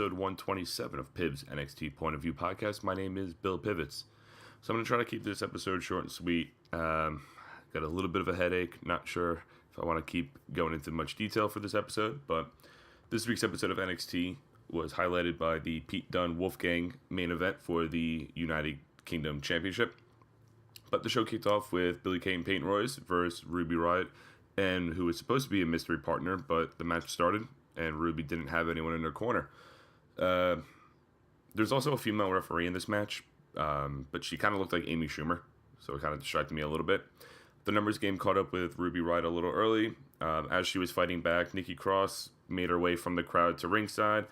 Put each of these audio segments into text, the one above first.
episode 127 of Piv's NXT Point of View podcast. My name is Bill Pivots. So I'm going to try to keep this episode short and sweet. Got a little bit of a headache. Not sure if I want to keep going into much detail for this episode, but this week's episode of NXT was highlighted by the Pete Dunne Wolfgang main event for the United Kingdom Championship. But the show kicked off with Billie Kay and Peyton Royce versus Ruby Riot, and who was supposed to be a mystery partner, but the match started and Ruby didn't have anyone in her corner. There's also a female referee in this match, but she kind of looked like Amy Schumer, so it kind of distracted me a little bit. The numbers game caught up with Ruby Riot a little early. As she was fighting back, Nikki Cross made her way from the crowd to ringside.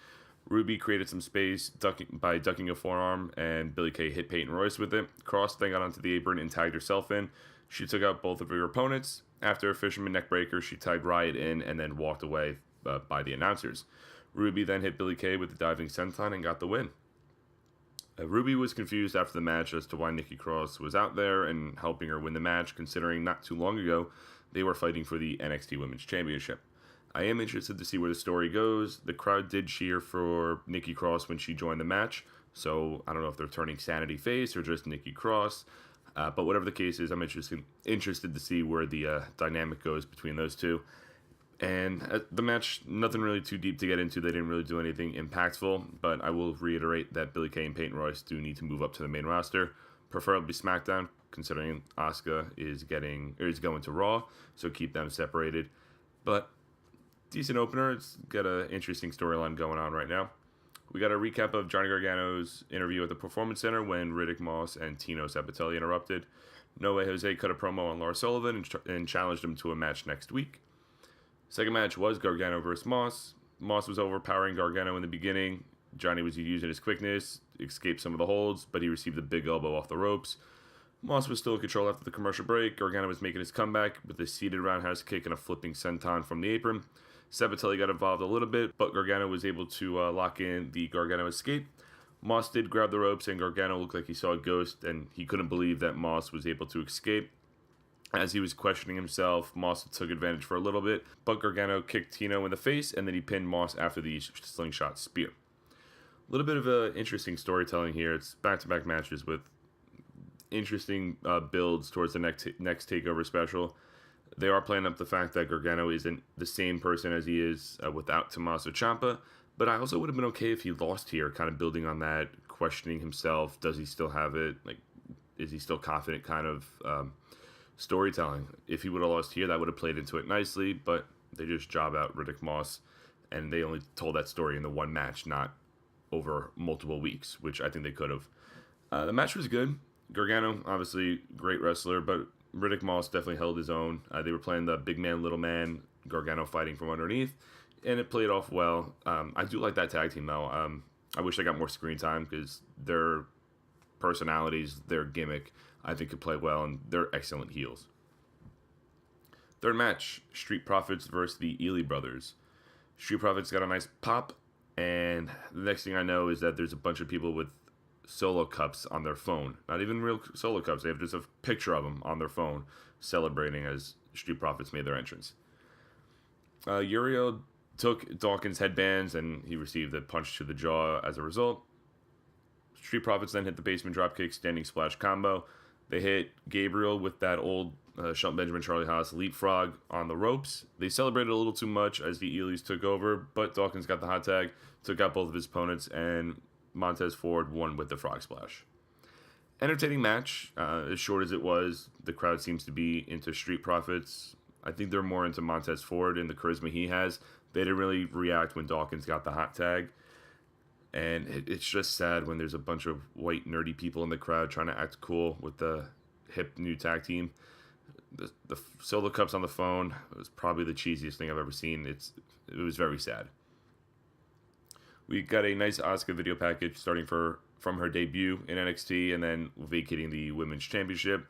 Ruby created some space by ducking a forearm, and Billie Kay hit Peyton Royce with it. Cross then got onto the apron and tagged herself in. She took out both of her opponents. After a fisherman neckbreaker, she tagged Riot in and then walked away by the announcers. Ruby then hit Billie Kay with the diving senton and got the win. Ruby was confused after the match as to why Nikki Cross was out there and helping her win the match, considering not too long ago they were fighting for the NXT Women's Championship. I am interested to see where the story goes. The crowd did cheer for Nikki Cross when she joined the match, so I don't know if they're turning Sanity face or just Nikki Cross. But whatever the case is, I'm interested to see where the dynamic goes between those two. And the match, nothing really too deep to get into. They didn't really do anything impactful, but I will reiterate that Billie Kay and Peyton Royce do need to move up to the main roster, preferably SmackDown, considering Asuka is going to Raw, so keep them separated. But decent opener. It's got an interesting storyline going on right now. We got a recap of Johnny Gargano's interview at the Performance Center when Riddick Moss and Tino Sabbatelli interrupted. No Way Jose cut a promo on Lars Sullivan and challenged him to a match next week. Second match was Gargano versus Moss. Moss was overpowering Gargano in the beginning. Johnny was using his quickness, escaped some of the holds, but he received a big elbow off the ropes. Moss was still in control after the commercial break. Gargano was making his comeback with a seated roundhouse kick and a flipping senton from the apron. Sabbatelli got involved a little bit, but Gargano was able to lock in the Gargano escape. Moss did grab the ropes, and Gargano looked like he saw a ghost, and he couldn't believe that Moss was able to escape. As he was questioning himself, Moss took advantage for a little bit, but Gargano kicked Tino in the face, and then he pinned Moss after the slingshot spear. A little bit of interesting storytelling here. It's back-to-back matches with interesting builds towards the next TakeOver special. They are playing up the fact that Gargano isn't the same person as he is without Tommaso Ciampa, but I also would have been okay if he lost here, kind of building on that, questioning himself. Does he still have it? Like, is he still confident kind of storytelling? If he would have lost here, that would have played into it nicely, but they just job out Riddick Moss, and they only told that story in the one match, not over multiple weeks, which I think they could have. The match was good. Gargano, obviously, great wrestler, but Riddick Moss definitely held his own. They were playing the big man, little man, Gargano fighting from underneath, and it played off well. I do like that tag team, though. I wish they got more screen time because their personalities, their gimmick, I think could play well, and they're excellent heels. Third match, Street Profits versus the Ely Brothers. Street Profits got a nice pop, and the next thing I know is that there's a bunch of people with solo cups on their phone. Not even real solo cups. They have just a picture of them on their phone celebrating as Street Profits made their entrance. Uriel took Dawkins' headbands and he received a punch to the jaw as a result. Street Profits then hit the basement dropkick standing splash combo. They hit Gabriel with that old Shelton Benjamin Charlie Haas leapfrog on the ropes. They celebrated a little too much as the Elys took over, but Dawkins got the hot tag, took out both of his opponents, and Montez Ford won with the frog splash. Entertaining match, as short as it was. The crowd seems to be into Street Profits. I think they're more into Montez Ford and the charisma he has. They didn't really react when Dawkins got the hot tag. And it's just sad when there's a bunch of white nerdy people in the crowd trying to act cool with the hip new tag team. The solo cups on the phone was probably the cheesiest thing I've ever seen. It was very sad. We got a nice Asuka video package starting from her debut in NXT and then vacating the Women's Championship.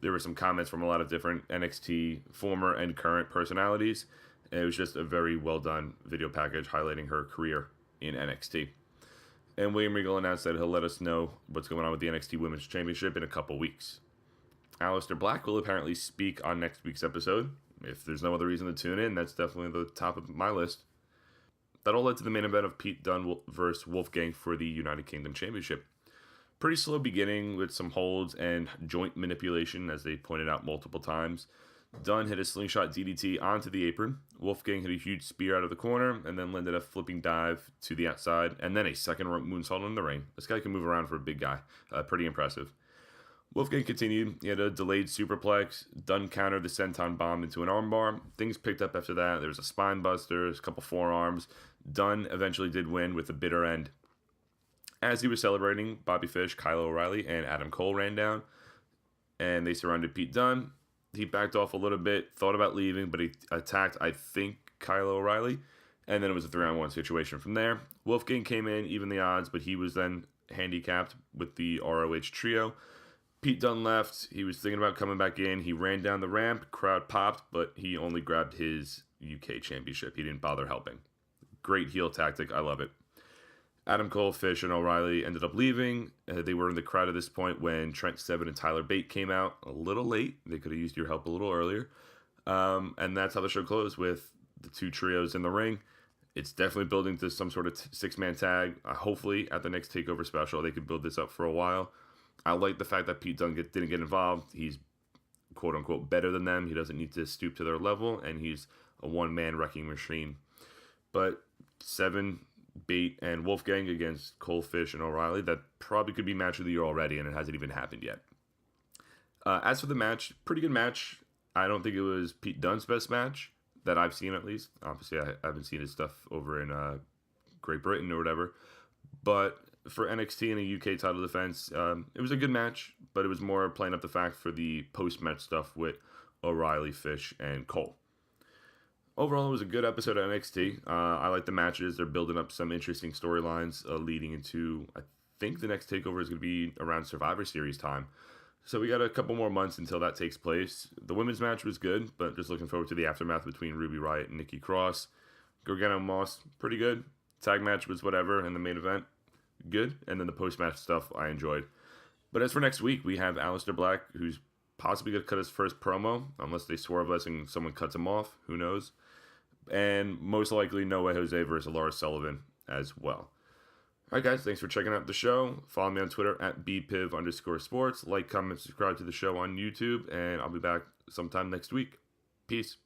There were some comments from a lot of different NXT former and current personalities. And it was just a very well done video package highlighting her career in NXT. And William Regal announced that he'll let us know what's going on with the NXT Women's Championship in a couple weeks. Aleister Black will apparently speak on next week's episode. If there's no other reason to tune in, that's definitely the top of my list. That all led to the main event of Pete Dunne versus Wolfgang for the United Kingdom Championship. Pretty slow beginning with some holds and joint manipulation, as they pointed out multiple times. Dunne hit a slingshot DDT onto the apron. Wolfgang hit a huge spear out of the corner and then landed a flipping dive to the outside and then a second rope moonsault in the ring. This guy can move around for a big guy. Pretty impressive. Wolfgang continued. He had a delayed superplex. Dunne countered the senton bomb into an armbar. Things picked up after that. There was a spine buster, a couple forearms. Dunne eventually did win with a bitter end. As he was celebrating, Bobby Fish, Kyle O'Reilly, and Adam Cole ran down, and they surrounded Pete Dunne. He backed off a little bit, thought about leaving, but he attacked, I think, Kyle O'Reilly, and then it was a 3-on-1 situation from there. Wolfgang came in, even the odds, but he was then handicapped with the ROH trio. Pete Dunne left. He was thinking about coming back in. He ran down the ramp. Crowd popped, but he only grabbed his UK championship. He didn't bother helping. Great heel tactic. I love it. Adam Cole, Fish, and O'Reilly ended up leaving. They were in the crowd at this point when Trent Seven and Tyler Bate came out a little late. They could have used your help a little earlier. And that's how the show closed, with the two trios in the ring. It's definitely building to some sort of six-man tag. Hopefully, at the next TakeOver special, they could build this up for a while. I like the fact that Pete Dunne didn't get involved. He's, quote-unquote, better than them. He doesn't need to stoop to their level, and he's a one-man wrecking machine. But Seven, Bate, and Wolfgang against Cole, Fish, and O'Reilly, that probably could be match of the year already, and it hasn't even happened yet. As for the match, pretty good match. I don't think it was Pete Dunne's best match that I've seen, at least. Obviously, I haven't seen his stuff over in Great Britain or whatever. But for NXT and a UK title defense, it was a good match, but it was more playing up the fact for the post-match stuff with O'Reilly, Fish, and Cole. Overall, it was a good episode of NXT. I like the matches. They're building up some interesting storylines leading into, I think the next TakeOver is going to be around Survivor Series time. So we got a couple more months until that takes place. The women's match was good, but just looking forward to the aftermath between Ruby Riot and Nikki Cross. Gargano Moss, pretty good. Tag match was whatever, and the main event, good. And then the post-match stuff I enjoyed. But as for next week, we have Aleister Black, who's possibly going to cut his first promo, unless they swerve us and someone cuts him off. Who knows? And most likely No Way Jose versus Lars Sullivan as well. Alright guys, thanks for checking out the show. Follow me on Twitter at bpiv_sports. Like, comment, subscribe to the show on YouTube, and I'll be back sometime next week. Peace.